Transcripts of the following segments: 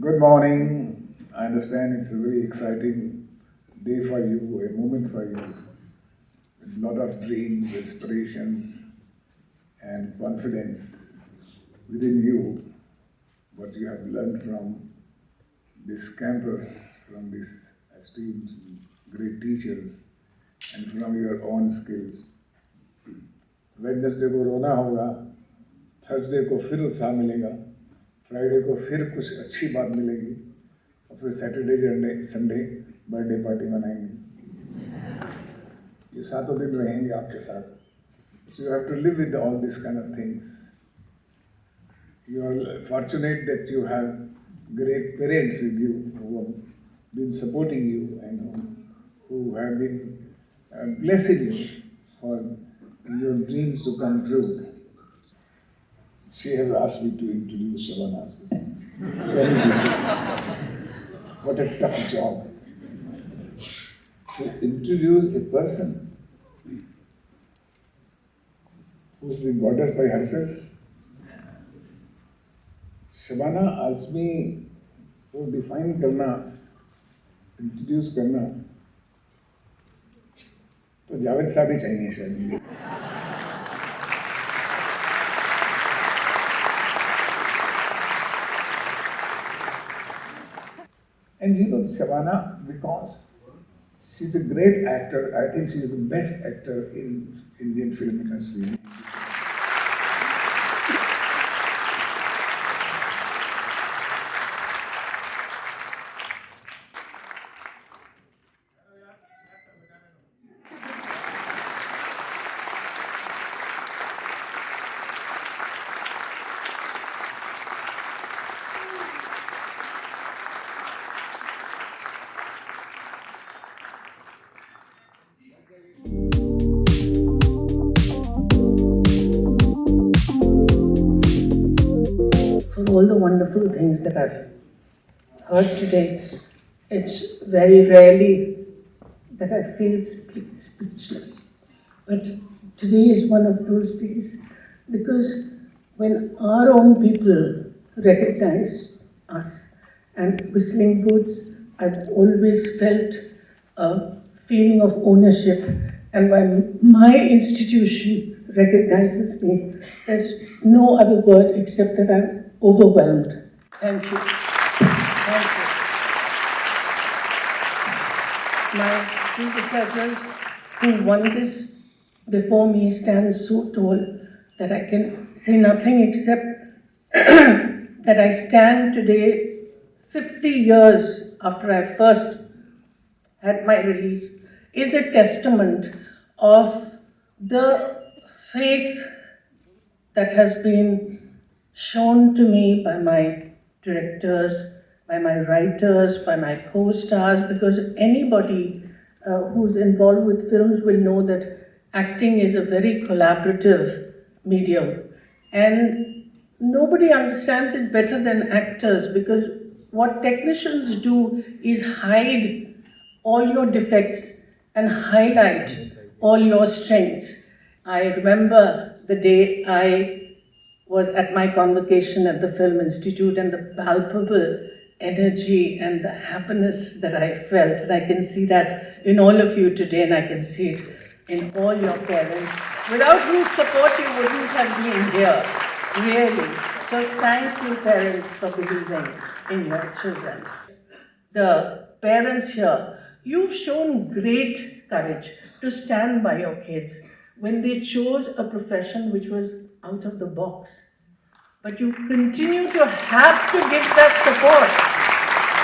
Good morning. I understand it's a very exciting day for you, a moment for you. A lot of dreams, aspirations, and confidence within you. What you have learned from this campus, from these esteemed great teachers, and from your own skills. Wednesday को रोना होगा, Thursday को फिर उत्साह मिलेगा, Friday को फिर कुछ अच्छी बात मिलेगी और फिर सैटरडे संडे बर्थडे पार्टी मनाएंगे. ये 7 दिन रहेंगे आपके साथ. So you have to live with all these kind of things. You are fortunate that you have great parents with you who have been supporting you and who have been blessing you for your dreams to come true. She has asked me to introduce Shabana Azmi. Very beautiful. What a tough job. To introduce a person who's the goddess by herself. Shabana Azmi को define करना, introduce करना, तो जावेद साहब ही चाहिए शायद. And you know Shabana, because she's a great actor, I think she's the best actor in Indian film industry. For all the wonderful things that I've heard today, it's very rarely that I feel speechless. But today is one of those days because when our own people recognize us and Whistling Woods, I've always felt a feeling of ownership, and when my institution recognizes me, there's no other word except that I'm overwhelmed. Thank you. Thank you. My predecessors who won this before me stand so tall that I can say nothing except that I stand today 50 years after I first had my release is a testament of the faith that has been shown to me by my directors, by my writers, by my co-stars, because anybody who's involved with films will know that acting is a very collaborative medium. And nobody understands it better than actors, because what technicians do is hide all your defects and highlight all your strengths. I remember the day I was at my convocation at the Film Institute and the palpable energy and the happiness that I felt. And I can see that in all of you today, and I can see it in all your parents, without whose support you wouldn't have been here, really. So thank you, parents, for believing in your children. The parents here, you've shown great courage to stand by your kids when they chose a profession which was out of the box. But you continue to have to give that support.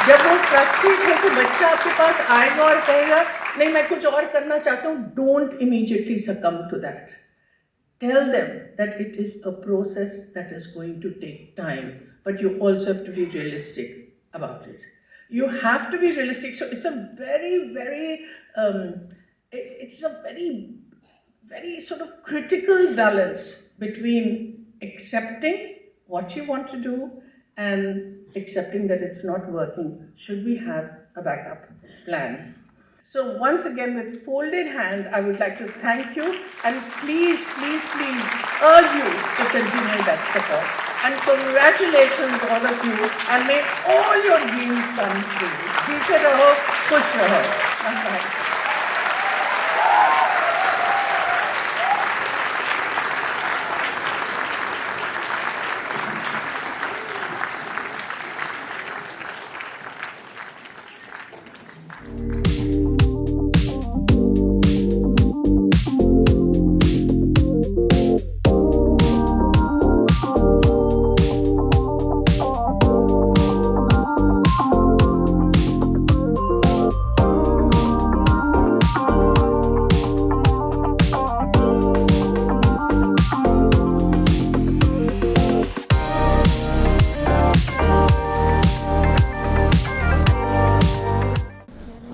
जब वो frustrate है कि बच्चा आपके पास आएगा और कहेगा नहीं मैं कुछ और करना चाहता हूँ, don't immediately succumb to that. Tell them that it is a process that is going to take time, but you also have to be realistic about it. You have to be realistic. So it's a very sort of critical balance between accepting what you want to do and accepting that it's not working. Should we have a backup plan? So once again, with folded hands, I would like to thank you and please urge you to continue that support. and congratulations all of you, and may all your dreams come true. जीते रहो, खुश रहो. Bye-bye.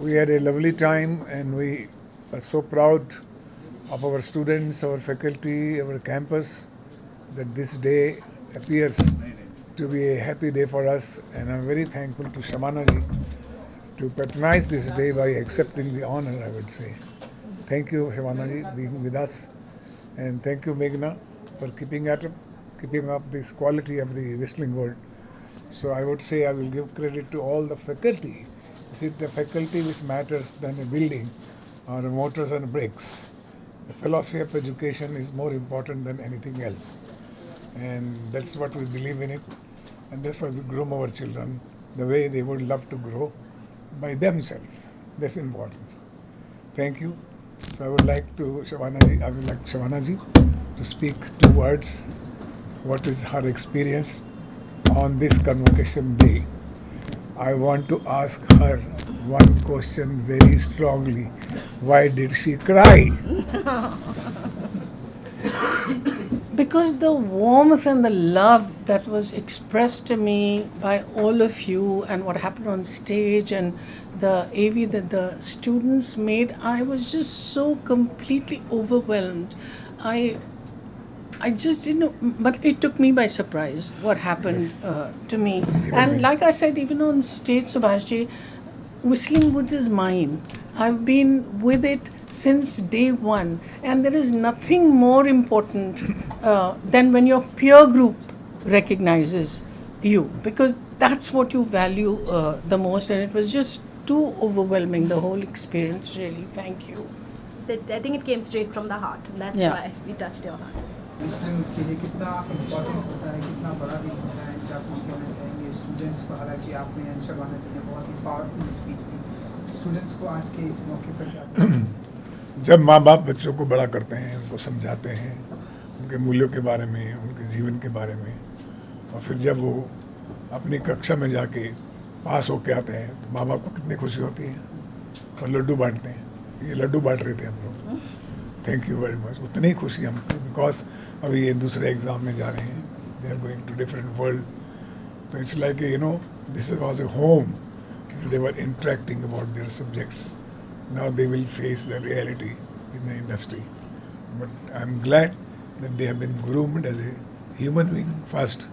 We had a lovely time and we are so proud of our students, our faculty, our campus that this day appears to be a happy day for us, and I'm very thankful to Shabana ji to patronize this day by accepting the honor, I would say. Thank you Shabana ji being with us, and thank you Meghna for keeping up this quality of the whistling word. So I would say I will give credit to all the faculty. Is it the faculty which matters than a building or motors and bricks? The philosophy of education is more important than anything else. And that's what we believe in it. And that's why we groom our children the way they would love to grow by themselves. That's important. Thank you. So I would like Shabana ji to speak 2 words. What is her experience on this convocation day? I want to ask her one question very strongly. Why did she cry? Because the warmth and the love that was expressed to me by all of you, and what happened on stage, and the AV that the students made, I was just so completely overwhelmed. I just didn't know, but it took me by surprise what happened to me. And like I said, even on stage, Subhash ji, Whistling Woods is mine. I've been with it since day one, and there is nothing more important than when your peer group recognizes you, because that's what you value the most, and it was just too overwhelming, the whole experience, really. Thank you. I think it came straight from the heart. That's why we touched your hearts. Whistling के लिए कितना important होता है, कितना बड़ा दिन होता है, क्या कुछ कहना चाहेंगे स्टूडेंट्स को? हालांकि आपने शबाना जी ने बहुत ही पावरफुल स्पीच दी, स्टूडेंट्स को आज के इस मौके पर क्या? जब माँ बाप बच्चों को बड़ा करते हैं, उनको समझाते हैं उनके मूल्यों के बारे में, उनके जीवन के बारे में, और फिर जब वो अपनी कक्षा में जाके पास होके आते हैं, माँ बाप को कितनी खुशी होती है, और लड्डू बांटते हैं. ये लड्डू बांट रहे थे हम लोग. Thank you very much. उतनी ही खुशी हमको, बिकॉज अभी ये दूसरे एग्ज़ाम में जा रहे हैं. They are going to different world. तो it's like this was a home. They were interacting about their subjects. Now they will face the reality in the industry. But I am glad that they have been groomed as a human being first,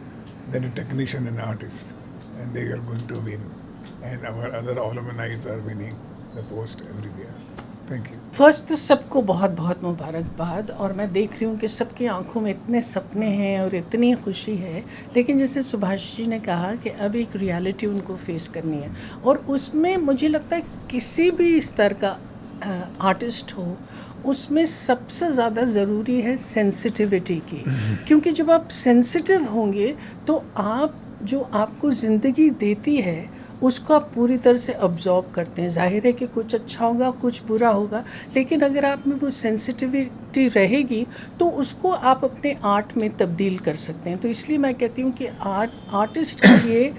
then a technician and artist, and they are going to win. And our other alumni are winning the post everywhere. Thank you. First तो सबको बहुत बहुत मुबारकबाद. और मैं देख रही हूँ कि सबकी आंखों में इतने सपने हैं और इतनी खुशी है, लेकिन जैसे सुभाष जी ने कहा कि अब एक रियलिटी उनको फेस करनी है, और उसमें मुझे लगता है किसी भी स्तर का आर्टिस्ट हो, उसमें सबसे ज़्यादा ज़रूरी है सेंसिटिविटी की. क्योंकि जब आप सेंसिटिव होंगे तो आप जो आपको ज़िंदगी देती है उसको आप पूरी तरह से अब्जॉर्ब करते हैं. जाहिर है कि कुछ अच्छा होगा, कुछ बुरा होगा, लेकिन अगर आप में वो सेंसिटिविटी रहेगी तो उसको आप अपने आर्ट में तब्दील कर सकते हैं. तो इसलिए मैं कहती हूँ कि आर्टिस्ट के लिए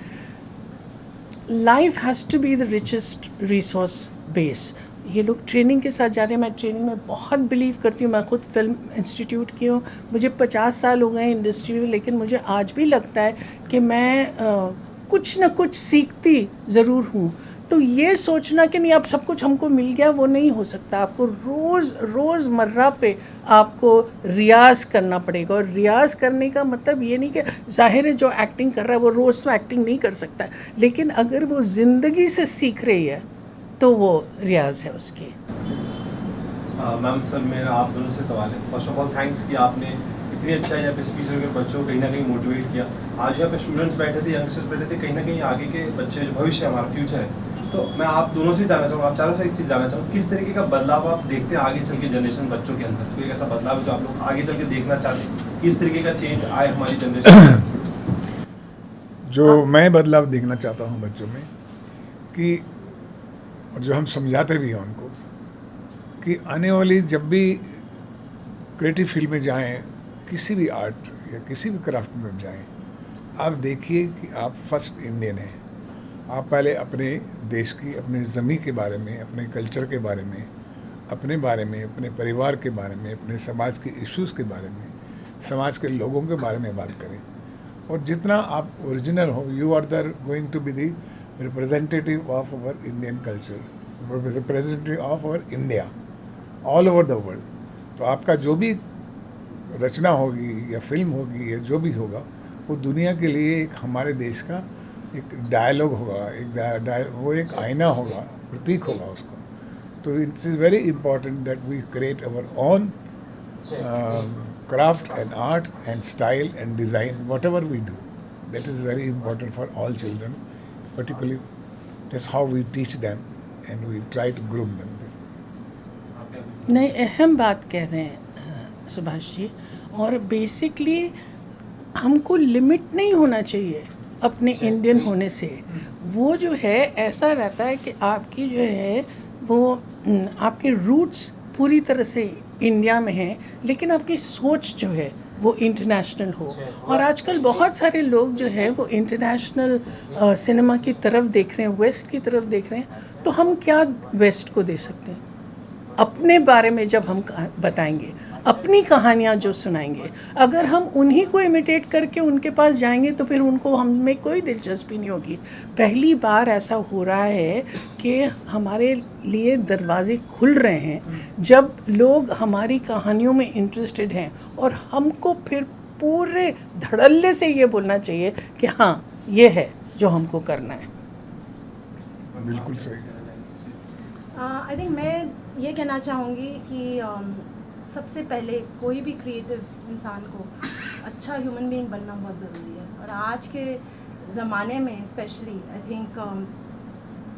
life has to be the richest resource base. ये लोग ट्रेनिंग के साथ जा रहे हैं. मैं ट्रेनिंग में बहुत बिलीव करती हूँ. मैं खुद फिल्म इंस्टीट्यूट की हूँ. मुझे 50 साल हो गए इंडस्ट्री में, लेकिन मुझे आज भी लगता है कि मैं कुछ ना कुछ सीखती ज़रूर हूँ. तो ये सोचना कि नहीं अब सब कुछ हमको मिल गया, वो नहीं हो सकता. आपको रोज़मर्रा पे आपको रियाज़ करना पड़ेगा. और रियाज़ करने का मतलब ये नहीं कि ज़ाहिर है जो एक्टिंग कर रहा है वो रोज़ तो एक्टिंग नहीं कर सकता, लेकिन अगर वो ज़िंदगी से सीख रही है तो वो रियाज है उसकी. मैम सर, मेरा आप दोनों से सवाल है. फर्स्ट ऑफ ऑल थैंक्स कि आपने इतनी अच्छा यहाँ पे स्पीच के बच्चों को कहीं ना कहीं मोटिवेट किया। आज यहाँ पे स्टूडेंट्स बैठे थे, यंगस्टर्स बैठे थे, कहीं ना कहीं आगे के बच्चे जो भविष्य हमारा फ्यूचर है। तो मैं आप दोनों से जानना चाहूँगा, आप चारों से एक चीज़ जानना चाहूँगा, किस तरीके का बदलाव आप देखते हैं आगे चल के जनरेशन बच्चों के अंदर? कोई ऐसा बदलाव जो आप लोग आगे चल के देखना चाहते हैं, किस तरीके का चेंज आए हमारी जनरेशन? जो मैं बदलाव देखना चाहता हूँ बच्चों में कि, और जो हम समझाते भी हैं उनको, कि आने वाली जब भी क्रिएटिव फील्ड में जाएं, किसी भी आर्ट या किसी भी क्राफ्ट में जाएं, आप देखिए कि आप फर्स्ट इंडियन हैं। आप पहले अपने देश की, अपने ज़मीन के बारे में, अपने कल्चर के बारे में, अपने परिवार के बारे में, अपने समाज के इश्यूज़ के बारे में, समाज के लोगों के बारे में बात करें। और जितना आप ओरिजिनल हो, you are the going to be the representative of our Indian culture, representative of our India all over the world. तो आपका जो भी रचना होगी या फिल्म होगी या जो भी होगा, वो दुनिया के लिए एक हमारे देश का एक डायलॉग होगा, वो एक आईना होगा, प्रतीक होगा उसको। तो it's is very important that we create our own craft and art and style and design, whatever we do. That is very important for all children, particularly that's how we teach them and we try to groom them. नहीं, अहम बात कह रहे हैं सुभाष जी। और basically हमको limit नहीं होना चाहिए अपने इंडियन होने से। वो जो है ऐसा रहता है कि आपकी जो है वो आपके रूट्स पूरी तरह से इंडिया में हैं, लेकिन आपकी सोच जो है वो इंटरनेशनल हो। और आजकल बहुत सारे लोग जो है वो इंटरनेशनल सिनेमा की तरफ देख रहे हैं, वेस्ट की तरफ देख रहे हैं। तो हम क्या वेस्ट को दे सकते हैं? अपने बारे में जब हम बताएंगे, अपनी कहानियाँ जो सुनाएंगे, अगर हम उन्हीं को इमिटेट करके उनके पास जाएंगे तो फिर उनको हमें कोई दिलचस्पी नहीं होगी। पहली बार ऐसा हो रहा है कि हमारे लिए दरवाजे खुल रहे हैं जब लोग हमारी कहानियों में इंटरेस्टेड हैं, और हमको फिर पूरे धड़ल्ले से ये बोलना चाहिए कि हाँ, ये है जो हमको करना है। बिल्कुल सही। आई थिंक मैं ये कहना चाहूँगी कि सबसे पहले कोई भी क्रिएटिव इंसान को अच्छा ह्यूमन बीइंग बनना बहुत ज़रूरी है। और आज के ज़माने में specially I think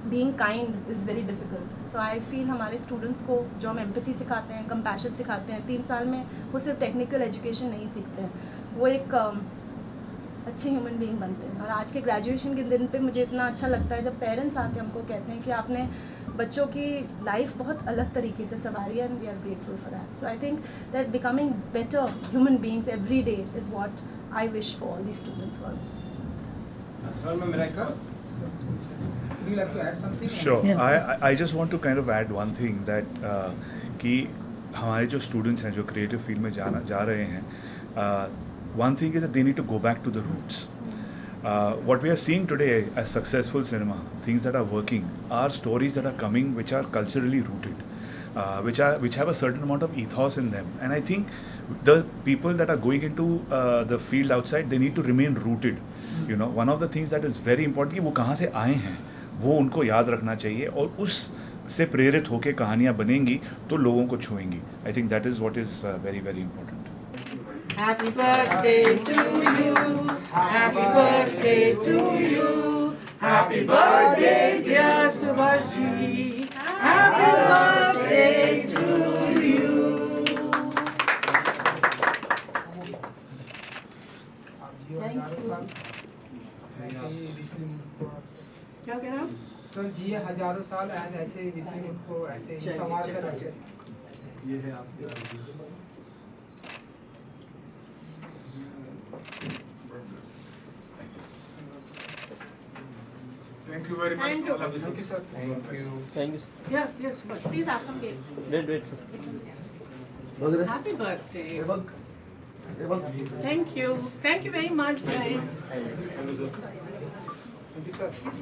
being kind is very difficult. So I feel हमारे स्टूडेंट्स को जो हम एम्पैथी सिखाते हैं, कंपैशन सिखाते हैं, 3 साल में वो सिर्फ टेक्निकल एजुकेशन नहीं सीखते हैं, वो एक अच्छे ह्यूमन बीइंग बनते हैं। और आज के ग्रेजुएशन के दिन पे मुझे इतना अच्छा लगता है जब पेरेंट्स आके हमको कहते हैं कि आपने बच्चों की लाइफ बहुत अलग तरीके से संवारी है, and we are grateful for that. So I think that becoming better human beings every day is what I wish for all the students for. Would you like to add something? Sure. Yeah. I just want to kind of add one thing that कि हमारे जो students हैं जो creative field में जा रहे हैं, one thing is that they need to go back to the roots. What we are seeing today as successful cinema, things that are working, are stories that are coming which are culturally rooted, which have a certain amount of ethos in them. And I think the people that are going into the field outside, they need to remain rooted. You know, one of the things that is very important कि वो कहाँ से आए हैं वो उनको याद रखना चाहिए, और उस से प्रेरित होकर कहानियाँ बनेंगी तो लोगों को छुएंगी. I think that is what is very, very important. Happy birthday to you. Happy birthday to you. Happy birthday, dear Subhash ji. Happy birthday to you. Thank you. क्या कह रहे हो? सर जी हजारों साल आज ऐसे ऋषि को ऐसे संवार कर रखे। ये है आपके Thank you very much. Thank you. Thank you, sir. Thank you. Yeah, yes, but Please have some cake. Wait, sir. happy birthday. Thank you. Thank you very much, guys. Thank you, sir.